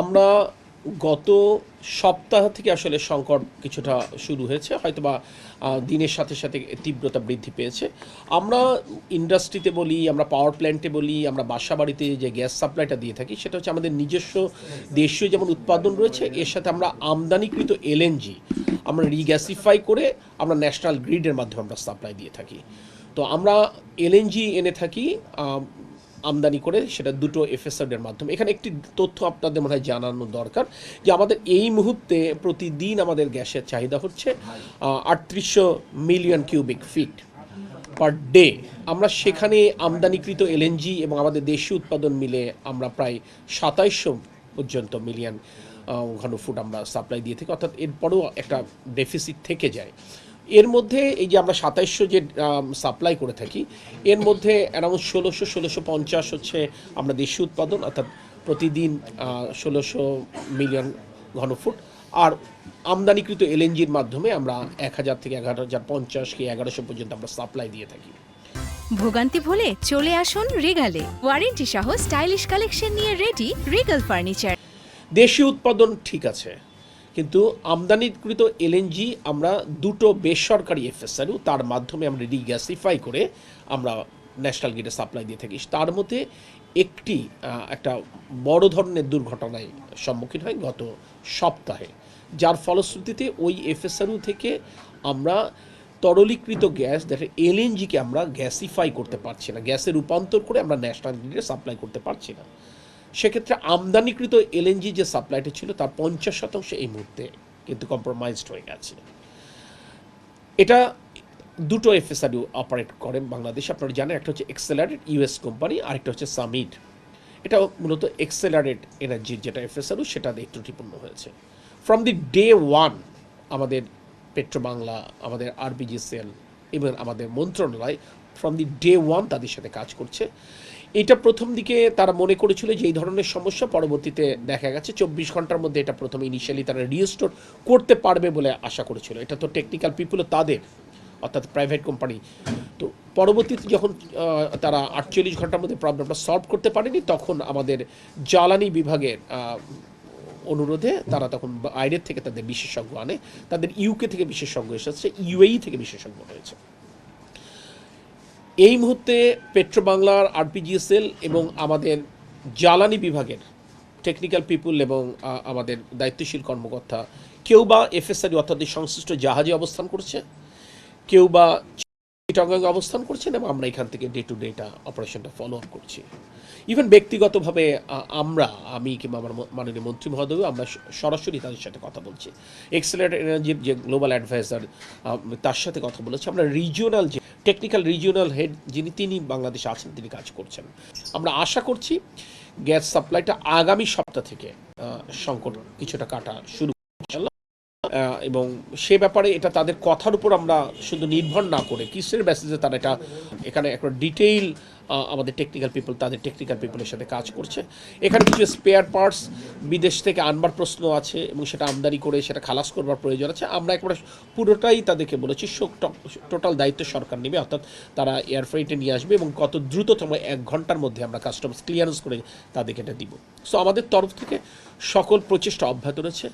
আমরা গত সপ্তাহ থেকে আসলে সংকট কিছুটা শুরু হয়েছে, হয়তোবা দিনের সাথে সাথে তীব্রতা বৃদ্ধি পেয়েছে। আমরা ইন্ডাস্ট্রিতে বলি, আমরা পাওয়ার প্ল্যান্টে বলি, আমরা বাসা বাড়িতে যে গ্যাস সাপ্লাইটা দিয়ে থাকি সেটা হচ্ছে আমাদের নিজস্ব দেশীয় যেমন উৎপাদন রয়েছে, এর সাথে আমরা আমদানিকৃত এলএনজি আমরা রিগ্যাসিফাই করে আমরা ন্যাশনাল গ্রিডের মাধ্যমে আমরা সাপ্লাই দিয়ে থাকি। তো আমরা এলএনজি এনে থাকি আমদানি করে, সেটা দুটো এফএসআর মাধ্যমে। এখানে একটি তথ্য আপনাদের মনে হয় জানানো দরকার যে আমাদের এই মুহূর্তে প্রতিদিন আমাদের গ্যাসের চাহিদা হচ্ছে ৩৮০০ million cubic feet per day. আমরা সেখানে আমদানিকৃত এলএনজি এবং আমাদের দেশীয় উৎপাদন মিলে আমরা প্রায় ২৭০০ পর্যন্ত মিলিয়ন ঘনফুট আমরা সাপ্লাই দিয়ে থাকি, অর্থাৎ এরপরেও একটা ডেফিসিট থেকে যায়। এর মধ্যে এই যে আমরা ২৭০০ যে সাপ্লাই করে থাকি, এর মধ্যে অ্যারাউন্ড ১৬০০-১৬৫০ হচ্ছে আমরা দেশীয় উৎপাদন, অর্থাৎ প্রতিদিন ১৬০০ মিলিয়ন ঘনফুট। আর আমদানিকৃত এলএনজির মাধ্যমে আমরা ১,০০০ থেকে ১১,০৫০ কি ১১০০ পর্যন্ত আমরা সাপ্লাই দিয়ে থাকি। ভোগান্তি ভুলে চলে আসুন রিগালে। ওয়ারেন্টি সহ স্টাইলিশ কালেকশন নিয়ে রেডি রিগাল ফার্নিচার। দেশীয় উৎপাদন ঠিক আছে, কিন্তু আমদানিকৃত এলএনজি আমরা দুটো বেসরকারি এফএসআরও তার মাধ্যমে আমরা রিগ্যাসিফাই করে আমরা ন্যাশনাল গ্রিডে সাপ্লাই দিয়ে থাকি। তার মধ্যে একটা বড় ধরনের দুর্ঘটনায় সম্মুখীন হয় গত সপ্তাহে, যার ফলশ্রুতিতে ওই এফএসআরও থেকে আমরা তরলীকৃত গ্যাস দেখে এলএনজিকে আমরা গ্যাসিফাই করতে পারছি না, গ্যাসে রূপান্তর করে আমরা ন্যাশনাল গ্রিডে সাপ্লাই করতে পারছি না। সেক্ষেত্রে আমদানিকৃত এলএনজি যে সাপ্লাইটা ছিল তার ৫০% এই মুহূর্তে কিন্তু কম্প্রোমাইজড হয়ে গেছে। এটা দুটো এফএসআরও অপারেট করে বাংলাদেশ, আপনারা জানেন, একটা হচ্ছে এক্সেলারেট ইউএস কোম্পানি, আরেকটা হচ্ছে সামিট। এটা মূলত এক্সেলারেট এনার্জির যেটা এফএসআরও সেটা ত্রুটিপূর্ণ হয়েছে। ফ্রম দি ডে ওয়ান আমাদের পেট্রোবাংলা, আমাদের আরবিজিসিএল এবং আমাদের মন্ত্রণালয় ফ্রম দি ডে ওয়ান তাদের সাথে কাজ করছে। এটা প্রথম দিকে তারা মনে করেছিল যে এই ধরনের সমস্যা, পরবর্তীতে দেখা গেছে ২৪ ঘন্টার মধ্যে এটা প্রথমে ইনিশিয়ালি তারা রিস্টোর করতে পারবে বলে আশা করেছিল। এটা তো টেকনিক্যাল পিপুলও তাদের, অর্থাৎ প্রাইভেট কোম্পানি। তো পরবর্তীতে যখন তারা ৪৮ ঘন্টার মধ্যে প্রবলেমটা সলভ করতে পারেনি, তখন আমাদের জ্বালানি বিভাগের অনুরোধে তারা তখন বাইরের থেকে তাদের বিশেষজ্ঞ আনে। তাদের ইউকে থেকে বিশেষজ্ঞ এসেছে, ইউএই থেকে বিশেষজ্ঞ হয়েছে। এই মুহূর্তে পেট্রোবাংলার আরপিজিএসএল এবং আমাদের জ্বালানি বিভাগের টেকনিক্যাল পিপুল এবং আমাদের দায়িত্বশীল কর্মকর্তা কেউ বা এফএসআরও অর্থাৎ সংশ্লিষ্ট জাহাজে অবস্থান করছে, কেউ বা চিটাগাংয়ে অবস্থান করছেন, এবং আমরা এখান থেকে ডে টু ডেটা অপারেশনটা ফলো আপ করছি। ইভেন ব্যক্তিগতভাবে আমি কিংবা আমার মাননীয় মন্ত্রী মহোদয় আমরা সরাসরি তাদের সাথে কথা বলছি। এক্সেলারেট এনার্জির যে গ্লোবাল অ্যাডভাইজার তার সাথে কথা বলেছি। আমরা রিজিওনাল যে টেকনিক্যাল রিজিওনাল হেড তিনি বাংলাদেশে আছেন, তিনি কাজ করছেন। আমরা আশা করছি গ্যাস সাপ্লাইটা আগামী সপ্তাহ থেকে সংকট কিছুটা কাটা শুরু, এবং সে ব্যাপারে এটা তাদের কথার উপর আমরা শুধু নির্ভর না করে কিসের মেসেজে তারা এটা এখানে একটা ডিটেইল আমাদের তাদের টেকনিক্যাল পিপলের সাথে কাজ করছে। এখানে কিছু স্পেয়ার পার্টস বিদেশ থেকে আনবার প্রশ্ন আছে এবং সেটা আমদানি করে সেটা খালাস করবার প্রয়োজন আছে। আমরা একবারে পুরোটাই তাদেরকে বলেছি টোটাল দায়িত্ব সরকার নেবে, অর্থাৎ তারা এয়ার ফ্রেটে নিয়ে আসবে এবং কত দ্রুততম ১ ঘন্টার মধ্যে আমরা কাস্টমস ক্লিয়ারেন্স করে তাদেরকে এটা দিব। সো আমাদের তরফ থেকে সকল প্রচেষ্টা অব্যাহত রয়েছে।